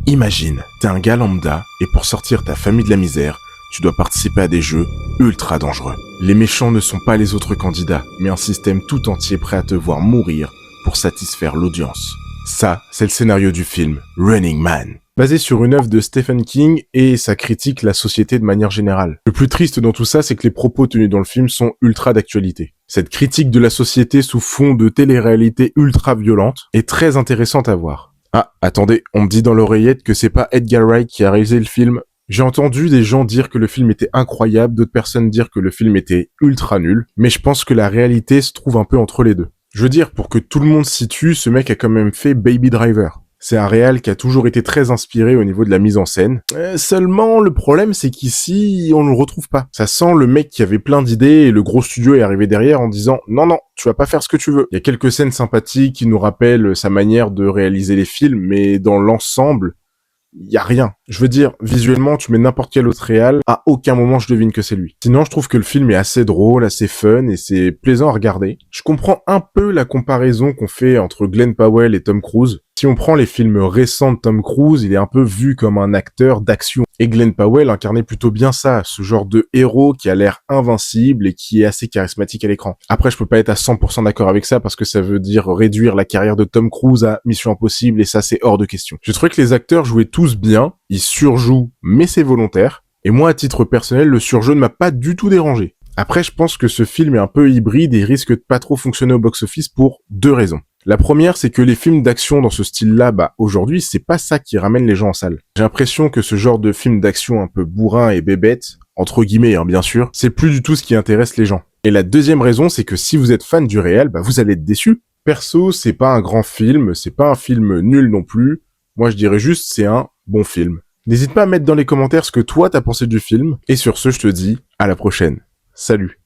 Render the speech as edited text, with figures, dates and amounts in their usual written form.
Imagine, t'es un gars lambda et pour sortir ta famille de la misère, tu dois participer à des jeux ultra dangereux. Les méchants ne sont pas les autres candidats, mais un système tout entier prêt à te voir mourir pour satisfaire l'audience. Ça, c'est le scénario du film Running Man, basé sur une œuvre de Stephen King et ça critique la société de manière générale. Le plus triste dans tout ça, c'est que les propos tenus dans le film sont ultra d'actualité. Cette critique de la société sous fond de télé-réalité ultra violente est très intéressante à voir. Ah, attendez, on me dit dans l'oreillette que c'est pas Edgar Wright qui a réalisé le film. J'ai entendu des gens dire que le film était incroyable, d'autres personnes dire que le film était ultra nul, mais je pense que la réalité se trouve un peu entre les deux. Je veux dire, pour que tout le monde se situe, ce mec a quand même fait Baby Driver. C'est un réal qui a toujours été très inspiré au niveau de la mise en scène. Seulement, le problème, c'est qu'ici, on ne le retrouve pas. Ça sent le mec qui avait plein d'idées et le gros studio est arrivé derrière en disant « Non, non, tu vas pas faire ce que tu veux ». Il y a quelques scènes sympathiques qui nous rappellent sa manière de réaliser les films, mais dans l'ensemble, il y a rien. Je veux dire, visuellement, tu mets n'importe quel autre réal, à aucun moment je devine que c'est lui. Sinon, je trouve que le film est assez drôle, assez fun, et c'est plaisant à regarder. Je comprends un peu la comparaison qu'on fait entre Glenn Powell et Tom Cruise. Si on prend les films récents de Tom Cruise, il est un peu vu comme un acteur d'action. Et Glenn Powell incarnait plutôt bien ça, ce genre de héros qui a l'air invincible et qui est assez charismatique à l'écran. Après, je peux pas être à 100% d'accord avec ça parce que ça veut dire réduire la carrière de Tom Cruise à Mission Impossible et ça, c'est hors de question. Je trouvais que les acteurs jouaient tous bien, ils surjouent, mais c'est volontaire. Et moi, à titre personnel, le surjeu ne m'a pas du tout dérangé. Après, je pense que ce film est un peu hybride et risque de pas trop fonctionner au box-office pour deux raisons. La première, c'est que les films d'action dans ce style-là, aujourd'hui, c'est pas ça qui ramène les gens en salle. J'ai l'impression que ce genre de film d'action un peu bourrin et bébête, entre guillemets, bien sûr, c'est plus du tout ce qui intéresse les gens. Et la deuxième raison, c'est que si vous êtes fan du réel, vous allez être déçu. Perso, c'est pas un grand film, c'est pas un film nul non plus. Moi, je dirais juste, c'est un bon film. N'hésite pas à mettre dans les commentaires ce que toi t'as pensé du film. Et sur ce, je te dis, à la prochaine. Salut.